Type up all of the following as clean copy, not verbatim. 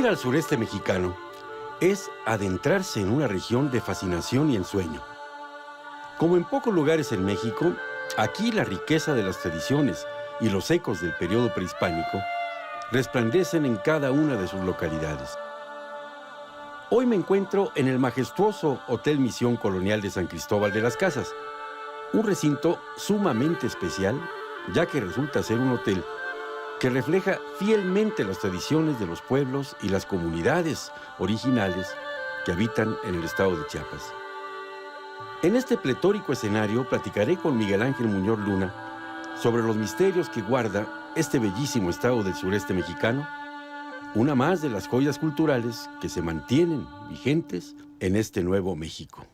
Ir al sureste mexicano es adentrarse en una región de fascinación y ensueño. Como en pocos lugares en México, aquí la riqueza de las tradiciones y los ecos del periodo prehispánico resplandecen en cada una de sus localidades. Hoy me encuentro en el majestuoso Hotel Misión Colonial de San Cristóbal de las Casas, un recinto sumamente especial, ya que resulta ser un hotel que refleja fielmente las tradiciones de los pueblos y las comunidades originales que habitan en el estado de Chiapas. En este pletórico escenario platicaré con Miguel Ángel Muñoz Luna sobre los misterios que guarda este bellísimo estado del sureste mexicano, una más de las joyas culturales que se mantienen vigentes en este nuevo México.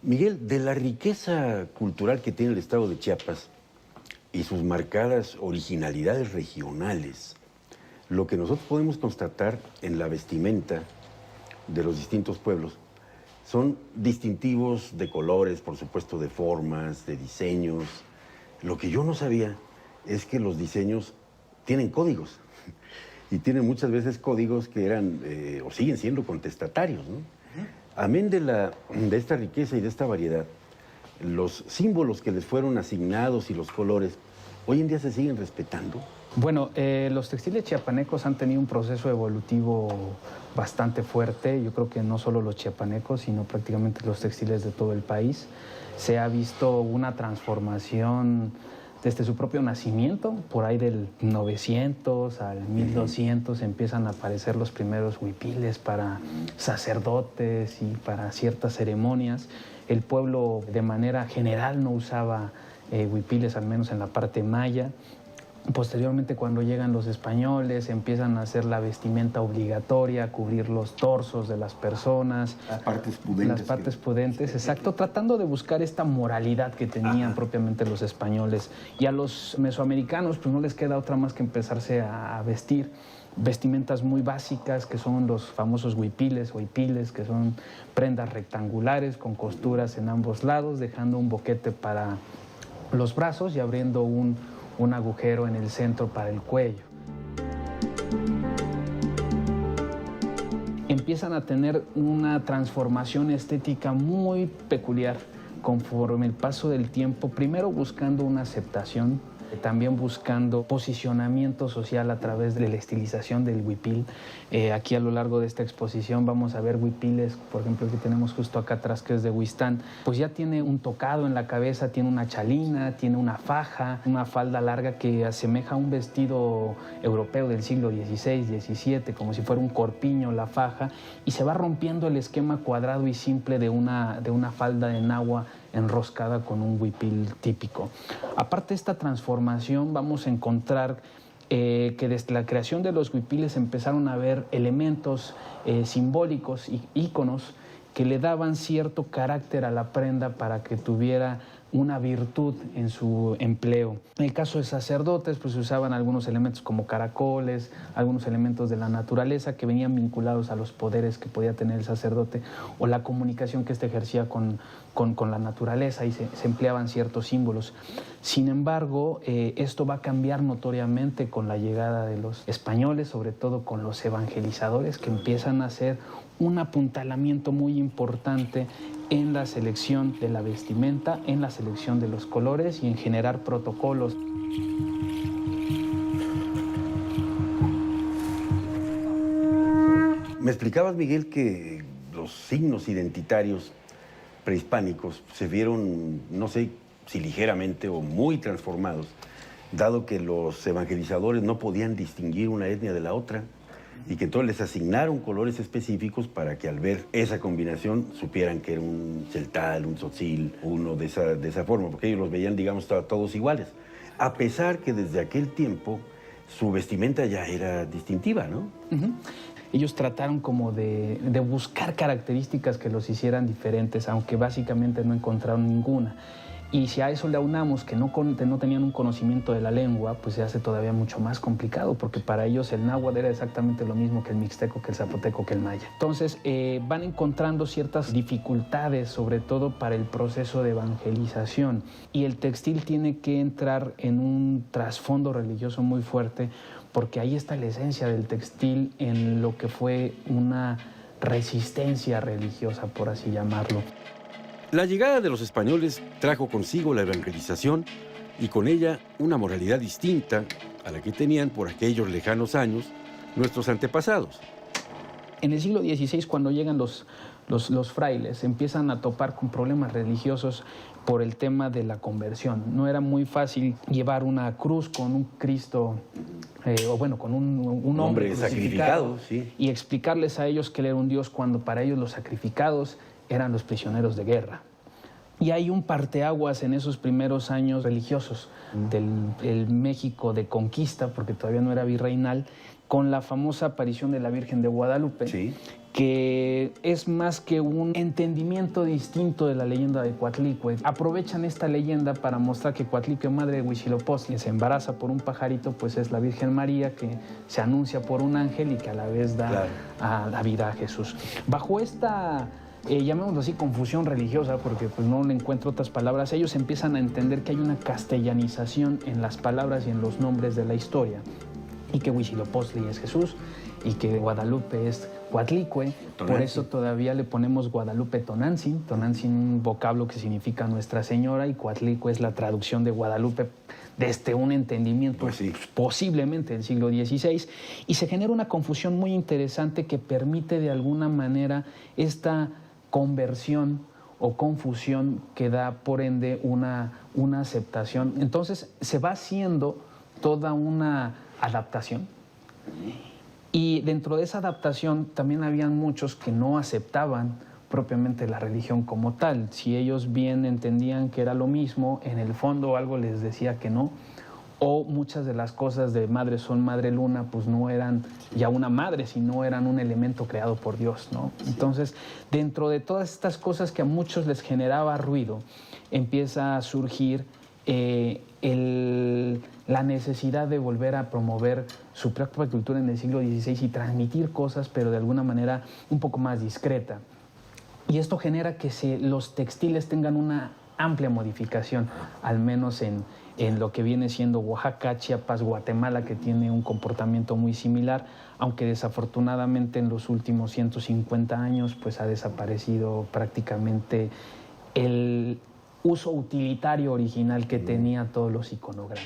Miguel, de la riqueza cultural que tiene el estado de Chiapas y sus marcadas originalidades regionales, lo que nosotros podemos constatar en la vestimenta de los distintos pueblos son distintivos de colores, por supuesto de formas, de diseños. Lo que yo no sabía es que los diseños tienen códigos y tienen muchas veces códigos que eran o siguen siendo contestatarios, ¿no? Amén de esta riqueza y de esta variedad, los símbolos que les fueron asignados y los colores, ¿hoy en día se siguen respetando? Bueno, los textiles chiapanecos han tenido un proceso evolutivo bastante fuerte. Yo creo que no solo los chiapanecos, sino prácticamente los textiles de todo el país. Se ha visto una transformación desde su propio nacimiento, por ahí del 900 al 1200 empiezan a aparecer los primeros huipiles para sacerdotes y para ciertas ceremonias. El pueblo de manera general no usaba huipiles, al menos en la parte maya. Posteriormente, cuando llegan los españoles, empiezan a hacer la vestimenta obligatoria, cubrir los torsos de las personas. Las partes pudentes. Las partes pudentes, exacto, tratando de buscar esta moralidad que tenían propiamente los españoles. Y a los mesoamericanos, pues no les queda otra más que empezarse a vestir vestimentas muy básicas, que son los famosos huipiles o hipiles, que son prendas rectangulares con costuras en ambos lados, dejando un boquete para los brazos y abriendo un agujero en el centro para el cuello. Empiezan a tener una transformación estética muy peculiar conforme el paso del tiempo, primero buscando una aceptación, también buscando posicionamiento social a través de la estilización del huipil. Aquí a lo largo de esta exposición vamos a ver huipiles, por ejemplo el que tenemos justo acá atrás, que es de Huistán, pues ya tiene un tocado en la cabeza, tiene una chalina, tiene una faja, una falda larga que asemeja a un vestido europeo del siglo XVI, XVII, como si fuera un corpiño la faja, y se va rompiendo el esquema cuadrado y simple de una falda de nahua enroscada con un huipil típico. Aparte de esta transformación, vamos a encontrar que desde la creación de los huipiles empezaron a haber elementos simbólicos y íconos que le daban cierto carácter a la prenda para que tuviera una virtud en su empleo. En el caso de sacerdotes, pues se usaban algunos elementos como caracoles, algunos elementos de la naturaleza que venían vinculados a los poderes que podía tener el sacerdote o la comunicación que éste ejercía con la naturaleza, y se empleaban ciertos símbolos. Sin embargo, esto va a cambiar notoriamente con la llegada de los españoles, sobre todo con los evangelizadores, que empiezan a hacer un apuntalamiento muy importante en la selección de la vestimenta, en la selección de los colores y en generar protocolos. Me explicabas, Miguel, que los signos identitarios prehispánicos se vieron, no sé si ligeramente o muy transformados, dado que los evangelizadores no podían distinguir una etnia de la otra, y que entonces les asignaron colores específicos para que al ver esa combinación supieran que era un celtal, un tzotzil, uno de esa forma, porque ellos los veían, digamos, todos iguales. A pesar que desde aquel tiempo su vestimenta ya era distintiva, ¿no? Ellos trataron como de buscar características que los hicieran diferentes, aunque básicamente no encontraron ninguna. Y si a eso le aunamos que no tenían un conocimiento de la lengua, pues se hace todavía mucho más complicado, porque para ellos el náhuatl era exactamente lo mismo que el mixteco, que el zapoteco, que el maya. Entonces van encontrando ciertas dificultades, sobre todo para el proceso de evangelización. Y el textil tiene que entrar en un trasfondo religioso muy fuerte, porque ahí está la esencia del textil en lo que fue una resistencia religiosa, por así llamarlo. La llegada de los españoles trajo consigo la evangelización y con ella una moralidad distinta a la que tenían por aquellos lejanos años nuestros antepasados. En el siglo XVI, cuando llegan los frailes, empiezan a topar con problemas religiosos por el tema de la conversión. No era muy fácil llevar una cruz con un Cristo, con un hombre sacrificado, sí, y explicarles a ellos que él era un Dios cuando para ellos los sacrificados eran los prisioneros de guerra. Y hay un parteaguas en esos primeros años religiosos del México de conquista, porque todavía no era virreinal, con la famosa aparición de la Virgen de Guadalupe, sí, que es más que un entendimiento distinto de la leyenda de Coatlicue. Aprovechan esta leyenda para mostrar que Coatlicue, madre de Huitzilopochtli, se embaraza por un pajarito, pues es la Virgen María, que se anuncia por un ángel y que a la vez da a la vida a Jesús. Bajo esta llamémoslo así, confusión religiosa, porque pues no le encuentro otras palabras, ellos empiezan a entender que hay una castellanización en las palabras y en los nombres de la historia, y que Huitzilopochtli es Jesús, y que Guadalupe es Coatlicue. Por eso todavía le ponemos Guadalupe Tonantzin, un vocablo que significa Nuestra Señora, y Coatlicue es la traducción de Guadalupe desde un entendimiento posiblemente del siglo XVI, y se genera una confusión muy interesante que permite de alguna manera esta conversión o confusión que da por ende una aceptación. Entonces se va haciendo toda una adaptación, y dentro de esa adaptación también habían muchos que no aceptaban propiamente la religión como tal. Si ellos bien entendían que era lo mismo, en el fondo algo les decía que no, o muchas de las cosas de madre son madre luna, pues no eran ya una madre, sino eran un elemento creado por Dios, ¿no? Entonces, dentro de todas estas cosas que a muchos les generaba ruido, empieza a surgir la necesidad de volver a promover su propia cultura en el siglo XVI y transmitir cosas, pero de alguna manera un poco más discreta. Y esto genera que los textiles tengan una amplia modificación, al menos en lo que viene siendo Oaxaca, Chiapas, Guatemala, que tiene un comportamiento muy similar, aunque desafortunadamente en los últimos 150 años pues ha desaparecido prácticamente el uso utilitario original que tenía todos los iconogramas.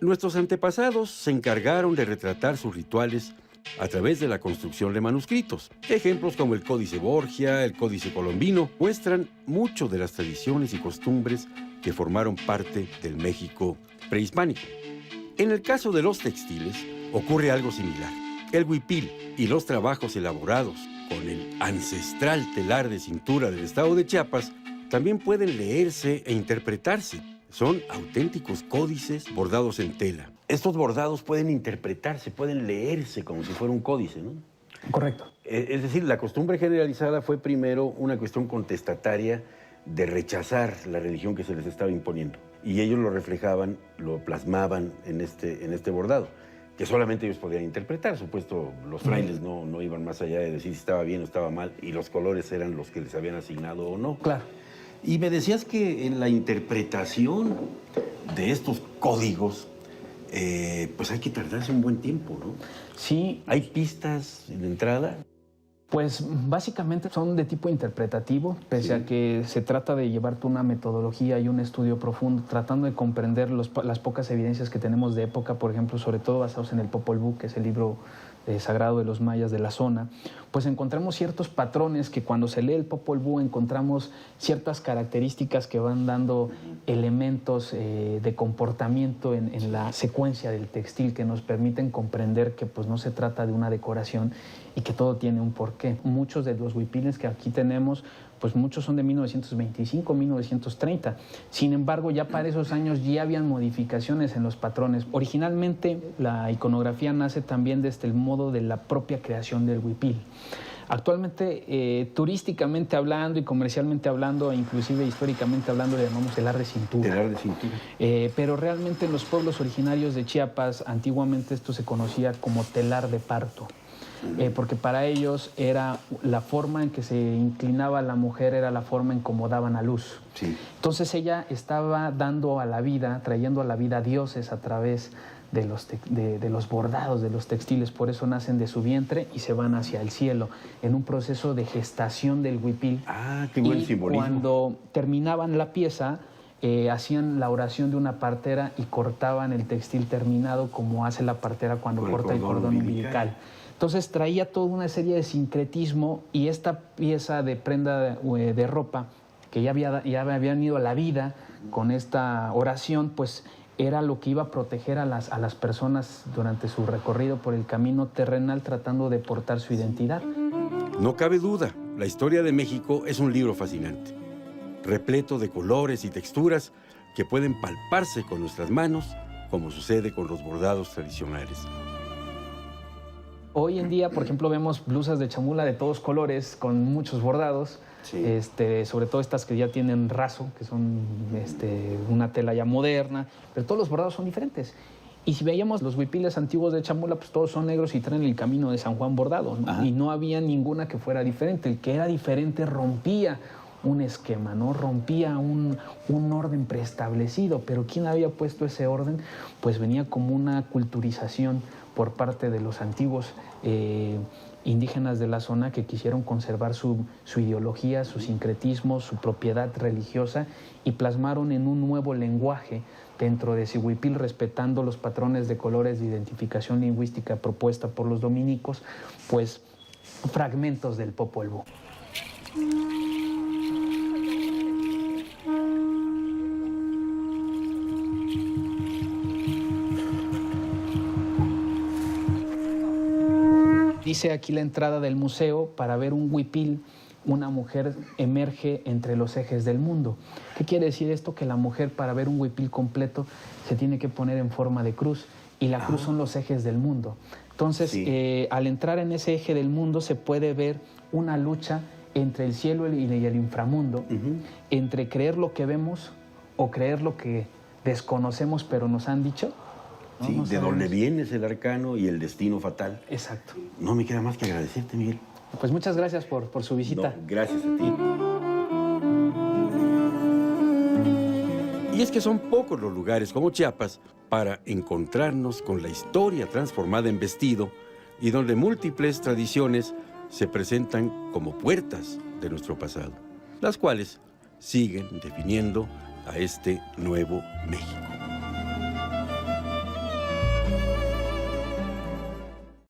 Nuestros antepasados se encargaron de retratar sus rituales a través de la construcción de manuscritos. Ejemplos como el Códice Borgia, el Códice Colombino, muestran mucho de las tradiciones y costumbres que formaron parte del México prehispánico. En el caso de los textiles, ocurre algo similar. El huipil y los trabajos elaborados con el ancestral telar de cintura del estado de Chiapas también pueden leerse e interpretarse. Son auténticos códices bordados en tela. Estos bordados pueden interpretarse, pueden leerse como si fuera un códice, ¿no? Correcto. Es decir, la costumbre generalizada fue primero una cuestión contestataria de rechazar la religión que se les estaba imponiendo. Y ellos lo reflejaban, lo plasmaban en este bordado, que solamente ellos podían interpretar. Supuesto, los frailes no iban más allá de decir si estaba bien o estaba mal, y los colores eran los que les habían asignado o no. Claro. Y me decías que en la interpretación de estos códigos, pues hay que tardarse un buen tiempo, ¿no? Sí. ¿Hay pistas de entrada? Pues básicamente son de tipo interpretativo, pese a que se trata de llevarte una metodología y un estudio profundo, tratando de comprender las pocas evidencias que tenemos de época, por ejemplo, sobre todo basados en el Popol Vuh, que es el libro sagrado de los mayas de la zona, pues encontramos ciertos patrones que cuando se lee el Popol Vuh encontramos ciertas características que van dando elementos de comportamiento en la secuencia del textil que nos permiten comprender que pues no se trata de una decoración y que todo tiene un porqué. Muchos de los huipiles que aquí tenemos, pues muchos son de 1925, 1930. Sin embargo, ya para esos años ya habían modificaciones en los patrones. Originalmente, la iconografía nace también desde el modo de la propia creación del huipil. Actualmente, turísticamente hablando y comercialmente hablando, e inclusive históricamente hablando, le llamamos telar de cintura. Telar de cintura. Pero realmente en los pueblos originarios de Chiapas, antiguamente esto se conocía como telar de parto. Porque para ellos era la forma en que se inclinaba la mujer, era la forma en cómo daban a luz. Sí. Entonces ella estaba dando a la vida, trayendo a la vida dioses a través de los bordados, de los textiles. Por eso nacen de su vientre y se van hacia el cielo, en un proceso de gestación del huipil. Ah, qué buen simbolismo. Cuando terminaban la pieza, hacían la oración de una partera y cortaban el textil terminado, como hace la partera cuando corta el cordón umbilical. Entonces traía toda una serie de sincretismo, y esta pieza de prenda de ropa, que ya habían ido a la vida con esta oración, pues era lo que iba a proteger a las personas durante su recorrido por el camino terrenal, tratando de portar su identidad. No cabe duda, la historia de México es un libro fascinante, repleto de colores y texturas que pueden palparse con nuestras manos, como sucede con los bordados tradicionales. Hoy en día, por ejemplo, vemos blusas de chamula de todos colores, con muchos bordados, sí. Sobre todo estas que ya tienen raso, que son una tela ya moderna, pero todos los bordados son diferentes. Y si veíamos los huipiles antiguos de chamula, pues todos son negros y traen el camino de San Juan bordado, ¿no? Y no había ninguna que fuera diferente. El que era diferente rompía un esquema, ¿no? Rompía un orden preestablecido, pero ¿quién había puesto ese orden? Pues venía como una culturización por parte de los antiguos indígenas de la zona, que quisieron conservar su ideología, su sincretismo, su propiedad religiosa, y plasmaron en un nuevo lenguaje dentro de ese huipil, respetando los patrones de colores de identificación lingüística propuesta por los dominicos, pues fragmentos del Popol Vuh. Dice aquí la entrada del museo: para ver un huipil, una mujer emerge entre los ejes del mundo. ¿Qué quiere decir esto? Que la mujer, para ver un huipil completo, se tiene que poner en forma de cruz, y la cruz son los ejes del mundo. Entonces, sí, al entrar en ese eje del mundo se puede ver una lucha entre el cielo y el inframundo, entre creer lo que vemos o creer lo que desconocemos pero nos han dicho. Sí, no de dónde viene el arcano y el destino fatal. Exacto. No me queda más que agradecerte, Miguel. Pues muchas gracias por su visita. No, gracias a ti. Y es que son pocos los lugares como Chiapas para encontrarnos con la historia transformada en vestido, y donde múltiples tradiciones se presentan como puertas de nuestro pasado, las cuales siguen definiendo a este nuevo México.